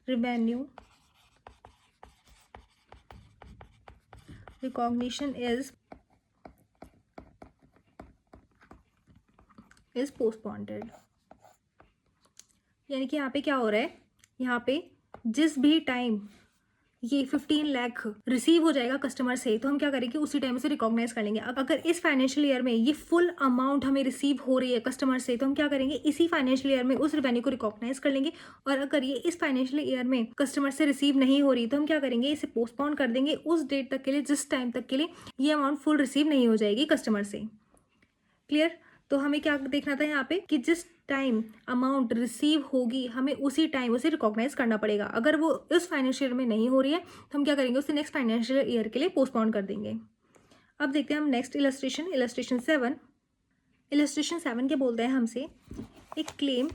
revenue recognition is postponed। यानी कि यहाँ पे क्या हो रहा है, यहाँ पे जिस भी टाइम ये 15 लाख रिसीव हो जाएगा कस्टमर से, तो हम क्या करेंगे, उसी टाइम से रिकॉग्नाइज कर लेंगे। अगर इस फाइनेंशियल ईयर में ये फुल अमाउंट हमें रिसीव हो रही है कस्टमर से, तो हम क्या करेंगे, इसी फाइनेंशियल ईयर में उस रेवेन्यू को रिकॉग्नाइज कर लेंगे। और अगर ये इस फाइनेंशियल ईयर में कस्टमर से रिसीव नहीं हो रही, तो हम क्या करेंगे, इसे पोस्टपोन कर देंगे उस डेट तक के लिए जिस टाइम तक के लिए ये अमाउंट फुल रिसीव नहीं हो जाएगी कस्टमर से। क्लियर? तो हमें क्या देखना था यहाँ पे कि जिस टाइम अमाउंट रिसीव होगी हमें उसी टाइम उसे रिकॉग्नाइज करना पड़ेगा। अगर वो इस फाइनेंशियल ईयर में नहीं हो रही है तो हम क्या करेंगे, उसे नेक्स्ट फाइनेंशियल ईयर के लिए पोस्टपोन कर देंगे। अब देखते हैं हम नेक्स्ट इलस्ट्रेशन, इलस्ट्रेशन 7। इलस्ट्रेशन 7 क्या बोलते हैं हमसे, एक claim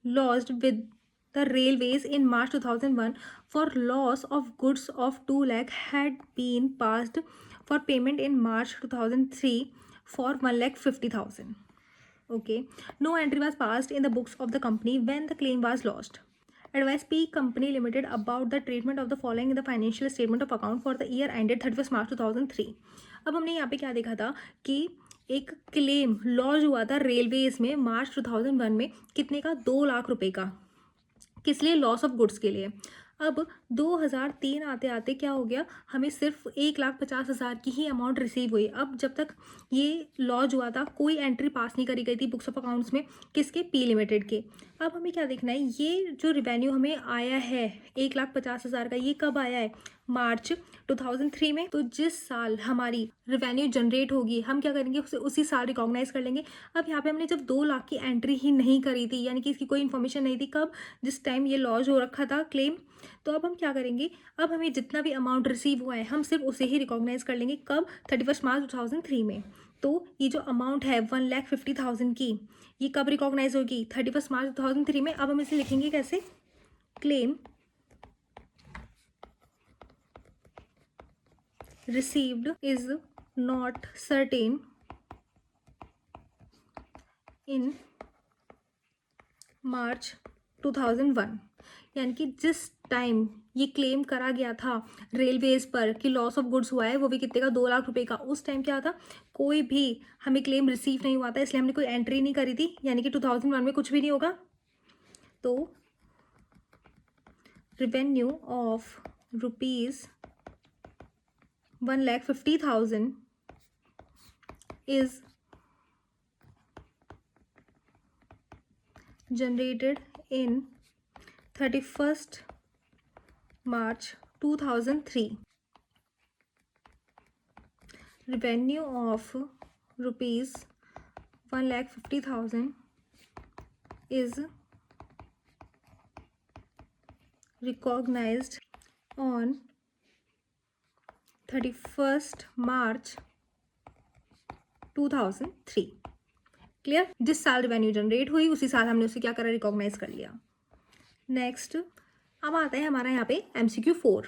lodged with the railways in March 2001 for loss of goods of 2 lakh had been passed for payment in March 2003 for 1,50,000. Okay. No entry was passed in the books of the company when the claim was lodged. Advise P Company Limited about the treatment of the following in the financial statement of account for the year ended 31st March 2003. अब हमने यहाँ पे क्या देखा था कि एक claim laws हुआ था रेलवेज में मार्च 2001 में, कितने का, 2 लाख रुपए का। किस लिए? लॉस ऑफ गुड्स के लिए। अब 2003 आते आते क्या हो गया, हमें सिर्फ 1,50,000 की ही अमाउंट रिसीव हुई। अब जब तक ये लॉज हुआ था कोई एंट्री पास नहीं करी गई थी बुक्स ऑफ अकाउंट्स में, किसके, पी लिमिटेड के। अब हमें क्या देखना है, ये जो रिवेन्यू हमें आया है 1,50,000 का, ये कब आया है, मार्च 2003 में। तो जिस साल हमारी रिवेन्यू जनरेट होगी हम क्या करेंगे, उसे उसी साल रिकॉग्नाइज कर लेंगे। अब यहाँ पे हमने जब 2 लाख की एंट्री ही नहीं करी थी, यानी कि इसकी कोई इन्फॉर्मेशन नहीं थी, कब, जिस टाइम ये लॉज हो रखा था क्लेम। तो अब हम क्या करेंगे, अब हमें जितना भी अमाउंट रिसीव हुआ है हम सिर्फ उसे ही रिकॉग्नाइज कर लेंगे, कब, 31 मार्च 2003 में। तो ये जो अमाउंट है 1,50,000 की, ये कब रिकॉग्नाइज होगी, 31 मार्च 2003 में। अब हम इसे लिखेंगे कैसे, claim received is not certain in March 2001। यानी कि जिस टाइम ये क्लेम करा गया था रेलवेज पर कि लॉस ऑफ गुड्स हुआ है, वो भी कितने का, 2 लाख रुपए का, उस टाइम क्या था, कोई भी हमें क्लेम रिसीव नहीं हुआ था, इसलिए हमने कोई एंट्री नहीं करी थी, यानी कि 2001 में कुछ भी नहीं होगा। तो revenue of ₹1,50,000 is generated in 31st March 2003. Revenue of ₹1,50,000 is recognized on 31st March 2003। Clear? जिस साल रेवेन्यू जनरेट हुई उसी साल हमने उसे क्या करा, रिकॉग्नाइज कर लिया। नेक्स्ट अब आता है हमारा यहाँ पे MCQ 4।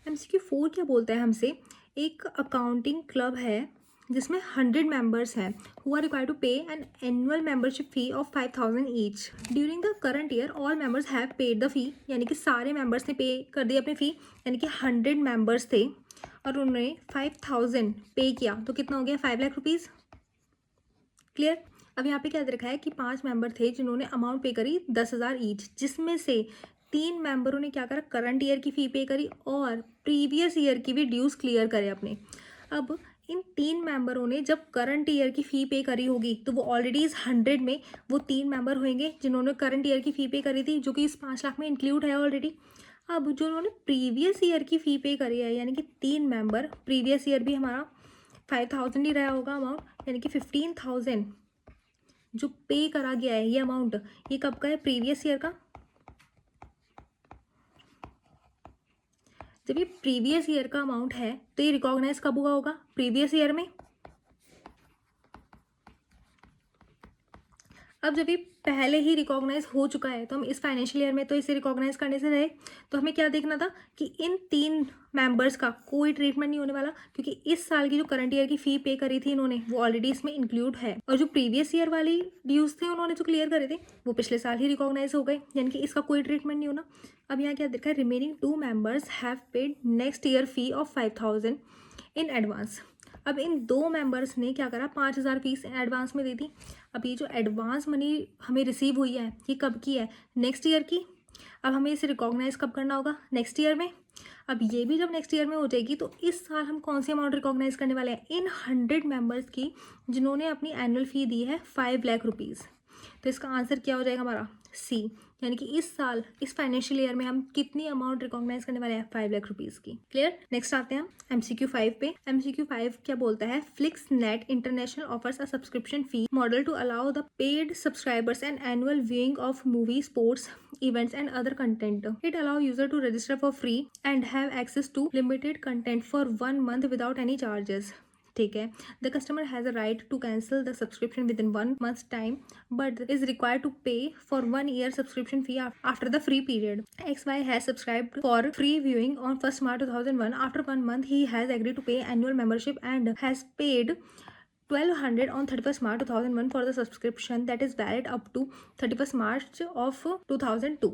MCQ 4 क्या बोलता है हमसे, एक अकाउंटिंग क्लब है जिसमें 100 मेंबर्स हैं हु आर रिक्वायर्ड टू पे an annual membership fee of 5,000 each. During the current year all members have paid the fee, यानी कि सारे मेंबर्स ने पे कर दी अपनी फ़ी, यानी कि 100 मेंबर्स थे और उन्होंने 5,000 पे किया, तो कितना हो गया, 5 लाख रुपीज़। क्लियर? अब यहाँ पे क्या दे रखा है कि 5 मेंबर थे जिन्होंने अमाउंट पे करी 10,000 ईच, जिसमें से 3 मेंबरों ने क्या करा, करंट ईयर की फ़ी पे करी और प्रीवियस ईयर की भी ड्यूज़ क्लियर करे अपने। अब इन 3 मेंबरों ने जब करंट ईयर की फ़ी पे करी होगी तो वो ऑलरेडी इस 100 में वो 3 मेंबर होंगे जिन्होंने करंट ईयर की फ़ी पे करी थी, जो कि इस 5 लाख में इंक्लूड है ऑलरेडी। अब जो उन्होंने प्रीवियस ईयर की फ़ी पे करी है, यानी कि 3 मेंबर, प्रीवियस ईयर भी हमारा 5000 ही रहा होगा अमाउंट, यानी कि 15,000 जो पे करा गया है ये अमाउंट, ये कब का है? प्रीवियस ईयर का। जब ये प्रीवियस ईयर का अमाउंट है तो ये रिकॉग्नाइज कब हुआ होगा? प्रीवियस ईयर में। अब जब ये पहले ही रिकॉग्नाइज हो चुका है तो हम इस फाइनेंशियल ईयर में तो इसे रिकॉग्नाइज करने से रहे, तो हमें क्या देखना था कि इन 3 मेंबर्स का कोई ट्रीटमेंट नहीं होने वाला, क्योंकि इस साल की जो करंट ईयर की फ़ी पे करी थी इन्होंने वो ऑलरेडी इसमें इंक्लूड है, और जो प्रीवियस ईयर वाली ड्यूज थे उन्होंने जो क्लियर करे थे वो पिछले साल ही रिकॉग्नाइज हो गए, यानी कि इसका कोई ट्रीटमेंट नहीं होना। अब यहाँ क्या देखा है? Remaining 2 members have paid next year fee of 5,000 in advance. अब इन 2 मेंबर्स ने क्या करा? 5,000 फीस एडवांस में दी थी। अब ये जो एडवांस मनी हमें रिसीव हुई है ये कब की है? नेक्स्ट ईयर की। अब हमें इसे रिकॉग्नाइज कब करना होगा? नेक्स्ट ईयर में। अब ये भी जब नेक्स्ट ईयर में हो जाएगी तो इस साल हम कौन सी अमाउंट रिकॉग्नाइज करने वाले हैं? इन 100 मेंबर्स की जिन्होंने अपनी एनुअल फ़ी दी है 5 लाख रुपीज़। तो इसका आंसर क्या हो जाएगा हमारा? सी, यानी कि इस साल इस फाइनेंशियल ईयर में हम कितनी अमाउंट रिकॉग्नाइज करने वाले हैं? 5 लाख रुपीज़ की। क्लियर। नेक्स्ट आते हैं MCQ 5 पे। MCQ 5 क्या बोलता है? Flixnet International offers a subscription fee model to allow the paid subscribers and annual viewing of movie, sports events and other content. It allow user to register for free and have access to limited content for 1 month without any charges. ठीक है। The customer has a right to cancel the subscription within 1 month's time but is required to pay for 1 year subscription fee after the free period. XY has subscribed for free viewing on 1 March 2001. After 1 month he has agreed to pay annual membership and has paid 1,200 on 31st March 2001 for the subscription that is valid up to 31st March of 2002.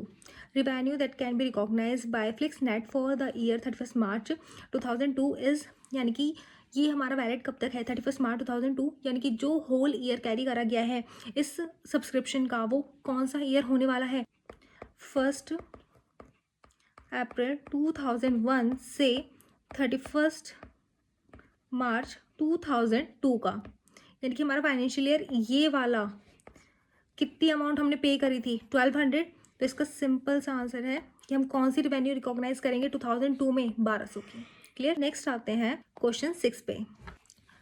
Revenue that can be recognized by FlixNet for the year 31st March 2002 is, यानी कि ये हमारा valid कब तक है? 31st March 2002, यानी कि जो होल ईयर कैरी करा गया है इस सब्सक्रिप्शन का वो कौन सा ईयर होने वाला है? 1 April 2001 से 31 March 2002 का, यानी कि हमारा फाइनेंशियल ईयर ये वाला कितनी अमाउंट हमने पे करी थी? 1,200। तो इसका सिंपल सा आंसर है कि हम कौन सी रिवेन्यू रिकॉग्नाइज करेंगे 2002 में? 1,200 की। क्लियर। नेक्स्ट आते हैं क्वेश्चन 6 पे।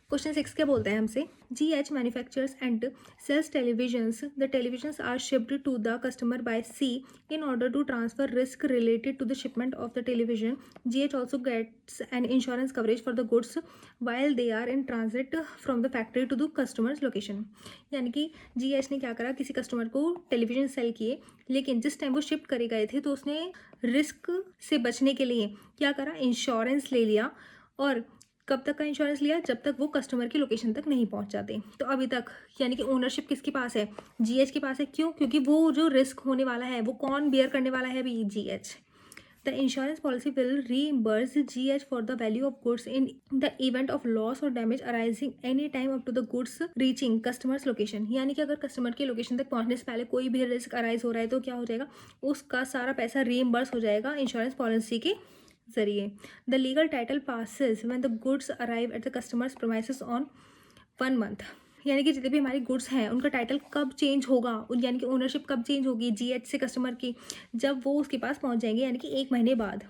क्वेश्चन 6 क्या बोलता है हमसे? GH manufactures and sales televisions. The televisions are shipped to the customer by sea in order to transfer risk related to the shipment of the television. GH also gets an insurance coverage for the goods while they are in transit from the factory to the customer's location. यानी कि GH ने क्या करा? किसी customer को television cell किए, लेकिन जिस टाइम वो शिफ्ट करे गए थे तो उसने रिस्क से बचने के लिए क्या करा? इंश्योरेंस ले लिया। और कब तक का इंश्योरेंस लिया? जब तक वो कस्टमर की लोकेशन तक नहीं पहुंच जाते। तो अभी तक यानी कि ओनरशिप किसके पास है? GH के पास है। क्यों? क्योंकि वो जो रिस्क होने वाला है वो कौन बियर करने वाला है? अभी GH। The insurance policy will reimburse GH for the value of goods in the event of loss और damage arising any time up to the goods reaching customers location. यानी कि अगर कस्टमर की लोकेशन तक पहुंचने से पहले कोई भी रिस्क अराइज हो रहा है तो क्या हो जाएगा? उसका सारा पैसा रीइम्बर्स हो जाएगा इंश्योरेंस पॉलिसी के जरिए। The legal title passes when the goods arrive at the customers premises on 1 month। यानी कि जितने भी हमारी गुड्स हैं उनका टाइटल कब चेंज होगा, यानी कि ओनरशिप कब चेंज होगी GH से कस्टमर की? जब वो उसके पास पहुंच जाएंगे, यानी कि 1 महीने बाद।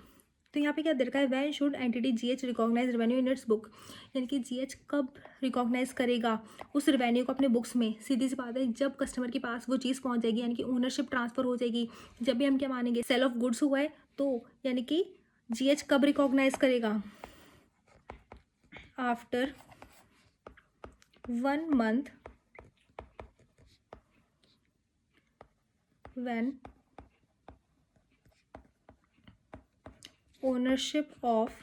तो यहाँ पे क्या दे रखा है? When should entity GH recognise revenue in its book. यानी कि GH कब रिकॉग्नाइज करेगा उस रेवेन्यू को अपने बुक्स में? सीधी सी बात है, जब कस्टमर के पास वो चीज़ पहुँच जाएगी, यानी कि ओनरशिप ट्रांसफर हो जाएगी। जब भी हम क्या मानेंगे? सेल ऑफ गुड्स हुआ है, तो यानी कि GH कब रिकॉग्नाइज करेगा? After 1 month when ownership of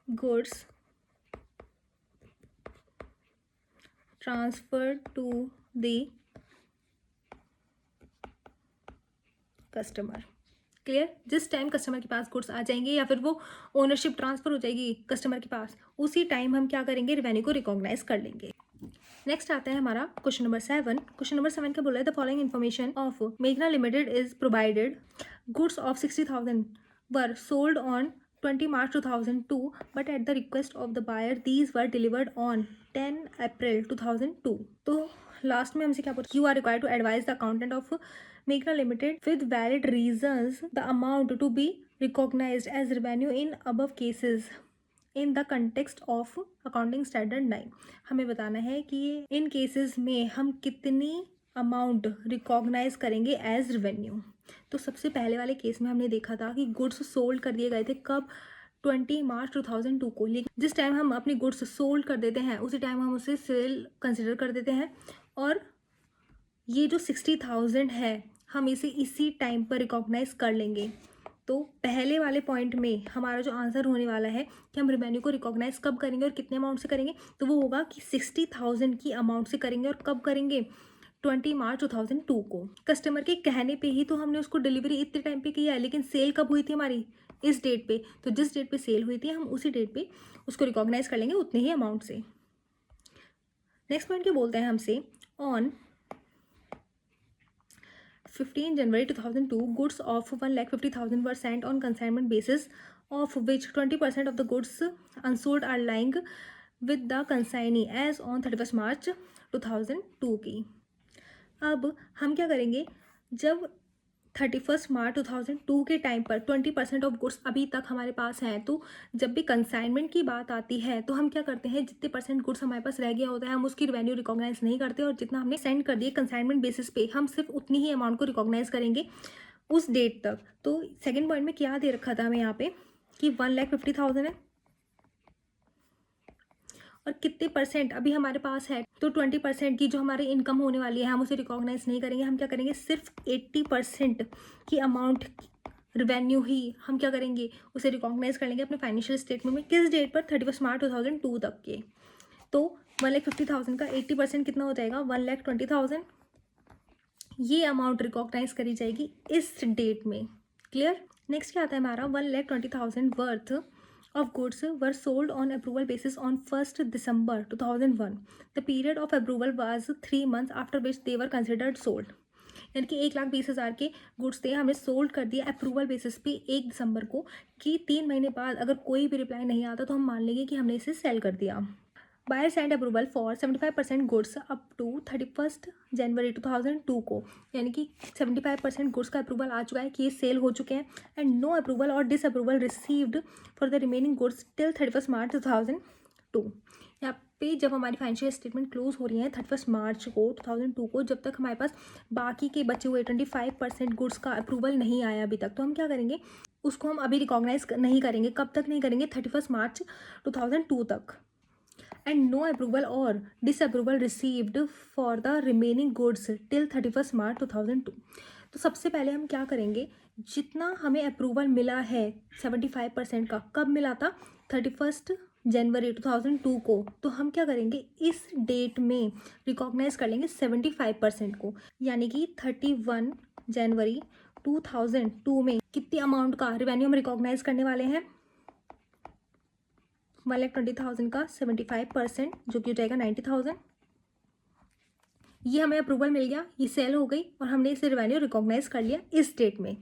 goods transferred to the customer। Clear. जिस टाइम कस्टमर के पास गुड्स आ जाएंगे या फिर वो ओनरशिप ट्रांसफर हो जाएगी कस्टमर के पास, उसी टाइम हम क्या करेंगे? रेवेन्यू को रिकॉग्नाइज कर लेंगे। नेक्स्ट आता है हमारा क्वेश्चन नंबर 7। क्वेश्चन नंबर 7 का बोला है द फॉलोइंग इन्फॉर्मेशन ऑफ मेघना limited is provided. Goods of 60,000 were sold on 20 March 2002, but at the request of the buyer these were delivered on 10 April 2002. तो लास्ट में हमसे क्या पूछा, you are required to advise the accountant of मेघना limited with valid reasons the amount to be recognized as revenue in above cases in the context of accounting standard 9. हमें बताना है कि इन केसेस में हम कितनी अमाउंट रिकॉग्नाइज करेंगे as revenue. तो सबसे पहले वाले केस में हमने देखा था कि गुड्स सोल्ड कर दिए गए थे कब, 20 मार्च 2002 को. लेकिन जिस टाइम हम अपनी गुड्स सोल्ड कर देते हैं उसी टाइम हम उसे सेल कंसिडर कर देते हैं, और ये जो 60,000 है हम इसे इसी टाइम पर रिकॉग्नाइज कर लेंगे. तो पहले वाले पॉइंट में हमारा जो आंसर होने वाला है कि हम रेवेन्यू को रिकॉग्नाइज कब करेंगे और कितने अमाउंट से करेंगे, तो वो होगा कि 60,000 की अमाउंट से करेंगे. और कब करेंगे, 20 मार्च 2002 को. कस्टमर के कहने पे ही तो हमने उसको डिलीवरी इतने टाइम पे किया है, लेकिन सेल कब हुई थी हमारी, इस डेट पे. तो जिस डेट पे सेल हुई थी हम उसी डेट पे उसको रिकॉग्नाइज कर लेंगे उतने ही अमाउंट से. नेक्स्ट पॉइंट क्या बोलते हैं हमसे, on 15 January 2002 goods of 1,50,000 were sent on consignment basis, of which 20% of the goods unsold are lying with the consignee as on 31st March 2002 की. अब हम क्या करेंगे, जब 31 मार्च 2002 के टाइम पर 20% ऑफ गुड्स अभी तक हमारे पास हैं, तो जब भी कंसाइनमेंट की बात आती है तो हम क्या करते हैं, जितने परसेंट गुड्स हमारे पास रह गया होता है हम उसकी रेवेन्यू रिकॉग्नाइज नहीं करते, और जितना हमने सेंड कर दिया कंसाइनमेंट बेसिस पे हम सिर्फ उतनी ही अमाउंट को रिकॉग्नाइज करेंगे उस डेट तक. तो सेकेंड पॉइंट में क्या दे रखा था हमें यहाँ पे कि 1,50,000 है और कितने परसेंट अभी हमारे पास है, तो 20% की जो हमारी इनकम होने वाली है हम उसे रिकॉग्नाइज नहीं करेंगे. हम क्या करेंगे, सिर्फ 80% की अमाउंट रेवेन्यू ही हम क्या करेंगे, उसे रिकॉग्नाइज कर लेंगे अपने फाइनेंशियल स्टेटमेंट में. किस डेट पर, 31 मार्च 2002 तक के. तो 1,50,000 का 80% कितना हो जाएगा, 1,20,000. ये अमाउंट रिकॉग्नाइज करी जाएगी इस डेट में. क्लियर. नेक्स्ट क्या आता है हमारा, 1,20,000 worth of goods were sold on approval basis on 1st December 2001. The period of approval was 3 months after which they were considered sold. यानी कि 1,20,000 के गुड्स थे, हमने सोल्ड कर दिया अप्रूवल बेसिस पे 1 दिसंबर को, कि 3 महीने बाद अगर कोई भी रिप्लाई नहीं आता तो हम मान लेंगे कि हमने इसे सेल कर दिया. Buyer send approval for 75% goods up to 31 January 2002 को, यानी कि 75% गुड्स का अप्रूवल आ चुका है कि ये सेल हो चुके हैं, एंड नो अप्रूवल और disapproval received for the remaining goods till 31 March 2002. यहाँ पे जब हमारी फाइनेंशियल स्टेटमेंट क्लोज हो रही है 31 मार्च को 2002 को, जब तक हमारे पास बाकी के बचे हुए 25% गुड्स का अप्रूवल नहीं आया अभी तक, तो हम क्या करेंगे, उसको हम अभी रिकॉग्नाइज नहीं करेंगे. कब तक नहीं करेंगे, 31 मार्च 2002 तक. and no approval or disapproval received for the remaining goods till 31st March 2002. तो सबसे पहले हम क्या करेंगे, जितना हमें अप्रूवल मिला है 75% का, कब मिला था, 31 जनवरी 2002 को, तो हम क्या करेंगे, इस डेट में रिकॉग्नाइज कर लेंगे 75% को. यानी कि 31 जनवरी 2002 में कितनी अमाउंट का रेवेन्यू हम रिकॉग्नाइज करने वाले हैं, 1,20,000 का 75% जो कि हो जाएगा 90,000. ये हमें अप्रूवल मिल गया, ये सेल हो गई और हमने इसे रेवेन्यू रिकॉग्नाइज कर लिया इस डेट में.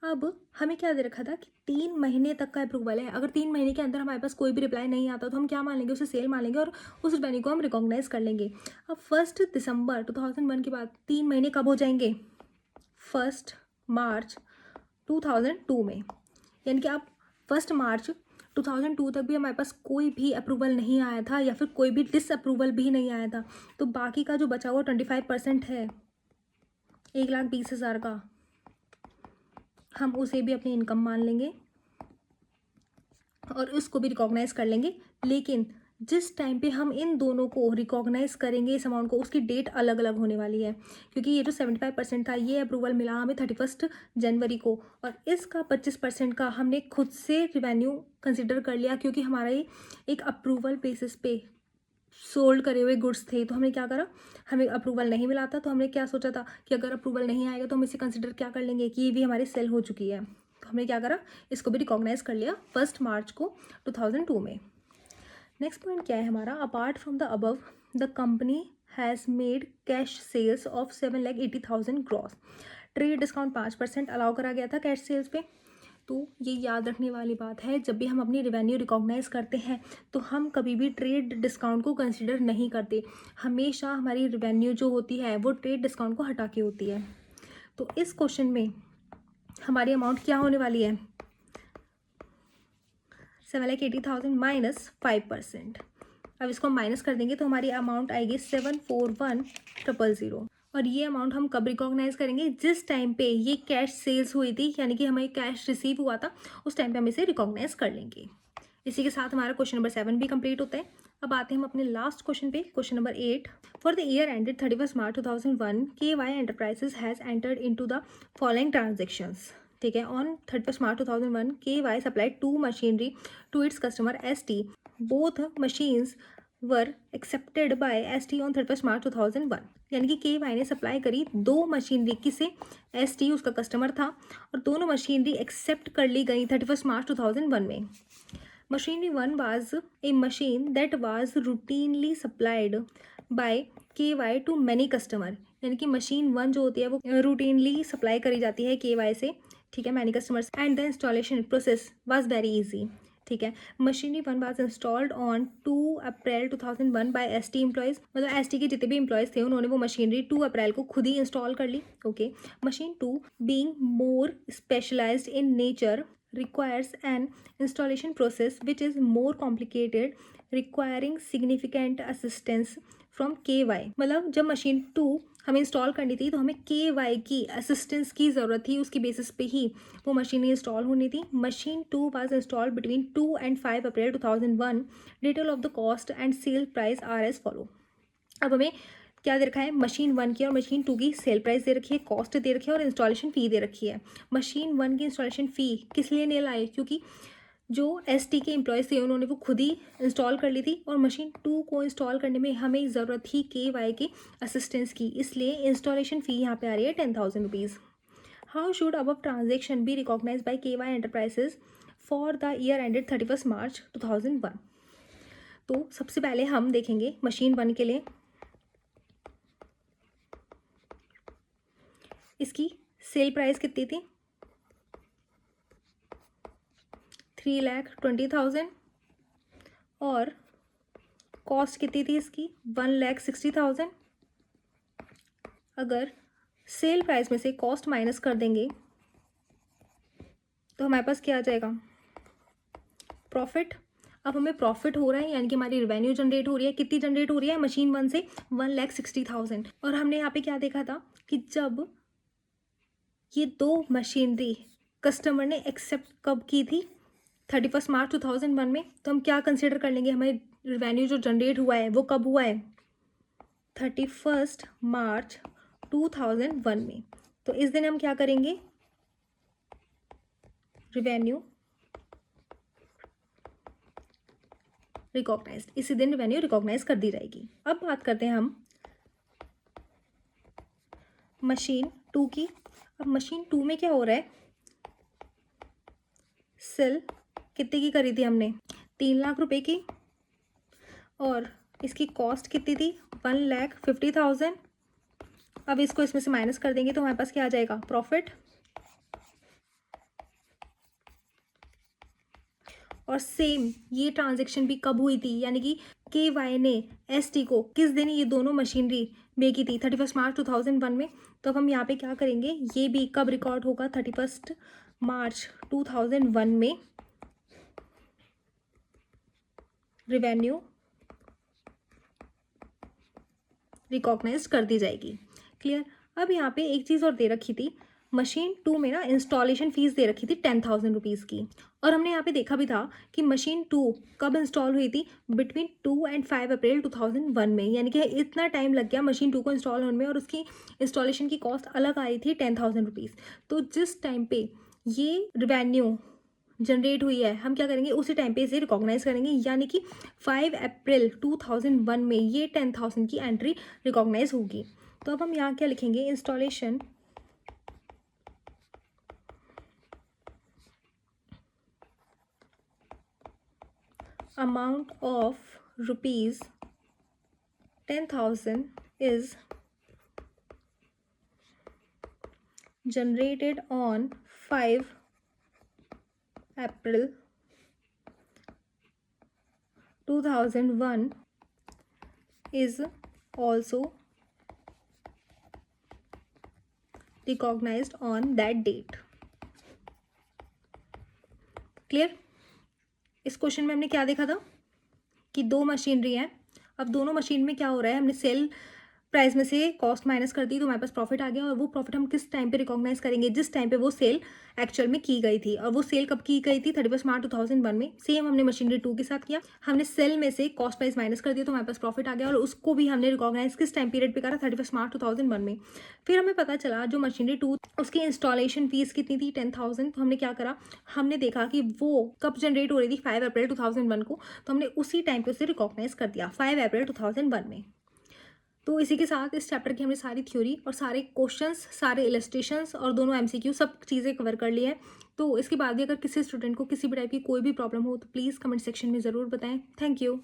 अब हमें क्या दे रखा था कि 3 महीने तक का अप्रूवल है. अगर 3 महीने के अंदर हमारे पास कोई भी रिप्लाई नहीं आता तो हम क्या मान लेंगे, उसे सेल मान लेंगे और उस रेवेन्यू को हम रिकॉग्नाइज कर लेंगे. अब 1 दिसंबर 2001 के बाद 3 महीने कब हो जाएंगे, 1 मार्च 2002 में. यानी कि अब 1 मार्च 2002 तक भी हमारे पास कोई भी अप्रूवल नहीं आया था या फिर कोई भी डिसअप्रूवल भी नहीं आया था, तो बाकी का जो बचा हुआ 25% है 1,20,000 का, हम उसे भी अपनी इनकम मान लेंगे और उसको भी रिकॉग्नाइज कर लेंगे. लेकिन जिस टाइम पे हम इन दोनों को रिकॉग्नाइज करेंगे इस अमाउंट को, उसकी डेट अलग अलग होने वाली है, क्योंकि ये जो 75% था ये अप्रूवल मिला हमें 31 जनवरी को, और इसका 25% का हमने खुद से रिवेन्यू कंसिडर कर लिया, क्योंकि हमारा ये एक अप्रूवल बेसिस पे सोल्ड करे हुए गुड्स थे. तो हमने क्या करा, हमें अप्रूवल नहीं मिला था, तो हमने क्या सोचा था कि अगर अप्रूवल नहीं आएगा तो हम इसे कंसिडर क्या कर लेंगे कि ये भी हमारी सेल हो चुकी है. तो हमने क्या करा, इसको भी रिकॉग्नाइज कर लिया 1 मार्च को 2002 में. नेक्स्ट पॉइंट क्या है हमारा, apart from the above the company has made cash sales of 7,80,000 gross. Trade discount 5% allow करा गया था कैश सेल्स पे. तो ये याद रखने वाली बात है, जब भी हम अपनी रेवेन्यू रिकॉग्नाइज करते हैं तो हम कभी भी ट्रेड डिस्काउंट को कंसिडर नहीं करते। हमेशा हमारी रेवेन्यू जो होती है वो ट्रेड डिस्काउंट को हटा के होती है। तो इस क्वेश्चन में हमारी अमाउंट क्या होने वाली है, 7,80,000 माइनस 5%। अब इसको माइनस कर देंगे तो हमारी अमाउंट आएगी 741,000। और ये अमाउंट हम कब रिकॉग्नाइज करेंगे, जिस टाइम पे ये कैश सेल्स हुई थी, यानी कि हमें कैश रिसीव हुआ था, उस टाइम पे हम इसे रिकॉग्नाइज कर लेंगे। इसी के साथ हमारा क्वेश्चन नंबर 7 भी कंप्लीट होता है। अब आते हैं हम अपने लास्ट क्वेश्चन पे, question number 8। For the year ended 31 March 2001, KY enterprises has entered into the following transactions. ठीक है, on 31 March 2001, KY supplied 2 machinery to its customer ST। Both machines were accepted by ST on 31 March 2001। यानी कि KY ने supply करी 2 machinery, किसे, ST उसका customer था, और दोनों मशीनरी एक्सेप्ट कर ली गई 31 मार्च 2001 में। Machinery 1 was a machine that was routinely supplied by KY to many customer। यानी कि मशीन 1 जो होती है वो रूटीनली सप्लाई करी जाती है KY से, ठीक है, many customers. And the installation process was very easy. ठीक है, machinery 1 was installed on 2 April 2001 by ST employees. मतलब ST के जितने भी एम्प्लॉयज़ थे उन्होंने वो मशीनरी 2 अप्रैल को खुद ही इंस्टॉल कर ली। Okay, machine 2 being more specialized in nature requires an installation process which is more complicated, requiring significant assistance from KY। मतलब जब मशीन 2 हमें इंस्टॉल करनी थी तो हमें KY की असिस्टेंस की ज़रूरत थी, उसकी बेसिस पे ही वो मशीन इंस्टॉल होनी थी। Machine 2 was installed between 2 and 5 April 2001। Detail of the cost and sale price are as follow. अब हमें क्या दे रखा है, मशीन 1 की और मशीन 2 की सेल प्राइस दे रखी है, कॉस्ट दे रखी है और इंस्टॉलेशन फ़ी दे रखी है। मशीन 1 की इंस्टॉलेशन फ़ी किस लिए नहीं लाई, क्योंकि जो ST के एम्प्लॉयज़ थे उन्होंने वो खुद ही इंस्टॉल कर ली थी, और मशीन 2 को इंस्टॉल करने में हमें ज़रूरत थी KY के असिस्टेंस की, इसलिए इंस्टॉलेशन फ़ी यहाँ पे आ रही है 10,000 रुपीज़। हाउ शुड अब transaction be recognise by KY enterprises for the year ended 31 March 2001। तो सबसे पहले हम देखेंगे मशीन 1 के लिए, इसकी सेल प्राइस कितनी थी, 3,20,000, और कॉस्ट कितनी थी इसकी, 1,60,000। अगर सेल प्राइस में से कॉस्ट माइनस कर देंगे तो हमारे पास क्या आ जाएगा, प्रॉफिट। अब हमें प्रॉफिट हो रहा है, यानी कि हमारी रेवेन्यू जनरेट हो रही है। कितनी जनरेट हो रही है, मशीन 1 से 1,60,000। और हमने यहाँ पे क्या देखा था कि जब ये 2 मशीनरी कस्टमर ने एक्सेप्ट कब की थी, 31 मार्च 2001 में। तो हम क्या कंसिडर कर लेंगे, हमें रेवेन्यू जो जनरेट हुआ है वो कब हुआ है, 31 मार्च 2001 में। तो इस दिन हम क्या करेंगे, रेवेन्यू रिकॉग्नाइज, इसी दिन रेवेन्यू रिकॉग्नाइज कर दी जाएगी। अब बात करते हैं हम मशीन 2 की। अब मशीन 2 में क्या हो रहा है, सेल कितने की करी थी हमने, 3 लाख रुपए की, और इसकी कॉस्ट कितनी थी, 1,50,000। अब इसको इसमें से माइनस कर देंगे तो हमारे पास क्या आ जाएगा, प्रॉफिट। और सेम ये ट्रांजेक्शन भी कब हुई थी, यानी कि KY ने ST को किस दिन ये दोनों मशीनरी बेची थी, 31 मार्च 2001 में। तो अब हम यहाँ पे क्या करेंगे, ये भी कब रिकॉर्ड होगा, 31 मार्च 2001 में रेवेन्यू रिकॉग्नाइज कर दी जाएगी। क्लियर। अब यहाँ पे एक चीज़ और दे रखी थी, मशीन 2 में ना इंस्टॉलेशन फ़ीस दे रखी थी 10,000 रुपीज़ की। और हमने यहाँ पे देखा भी था कि मशीन 2 कब इंस्टॉल हुई थी, बिटवीन 2 and 5 अप्रैल 2001 में। यानी कि इतना टाइम लग गया मशीन 2 को इंस्टॉल होने में, और उसकी इंस्टॉलेशन की कॉस्ट अलग आई थी 10,000 रुपीज़। तो जिस टाइम पे ये रेवेन्यू जनरेट हुई है, हम क्या करेंगे, उसी टाइम पे इसे रिकॉग्नाइज करेंगे, यानी कि 5 अप्रैल 2001 में ये 10,000 की एंट्री रिकॉग्नाइज होगी। तो अब हम यहाँ क्या लिखेंगे, installation amount of rupees 10,000 is generated on 5 April 2001 is also recognized on that date. Clear? इस क्वेश्चन में हमने क्या देखा था कि दो मशीनरी है। अब दोनों मशीन में क्या हो रहा है, हमने सेल प्राइस में से कॉस्ट माइनस कर दी तो हमारे पास प्रॉफिट आ गया, और वो प्रॉफिट हम किस टाइम पे रिकॉग्नाइज करेंगे, जिस टाइम पे वो सेल एक्चुअल में की गई थी। और वो सेल कब की गई थी, 31 मार्च 2001 में। सेम हमने मशीनरी 2 के साथ किया, हमने सेल में से कॉस्ट प्राइस माइनस कर दिया तो हमारे पास प्रॉफिट आ गया, और उसको भी हमने रिकॉग्नाइज किस टाइम पीरियड पे करा, 31 मार्च 2001 में। फिर हमें पता चला जो मशीनरी 2 उसकी इंस्टॉलेशन फीस कितनी थी, 10,000। तो हमने क्या करा, हमने देखा कि वो कब जनरेट हो रही थी, 5 अप्रैल 2001 को, तो हमने उसी टाइम पे उसे रिकॉग्नाइज कर दिया 5 अप्रैल 2001 में। तो इसी के साथ इस चैप्टर की हमने सारी थ्योरी और सारे क्वेश्चंस, सारे इलस्ट्रेशंस और दोनों एमसीक्यू सब चीज़ें कवर कर ली है। तो इसके बाद भी अगर किसी स्टूडेंट को किसी भी टाइप की कोई भी प्रॉब्लम हो तो प्लीज़ कमेंट सेक्शन में ज़रूर बताएं। Thank you.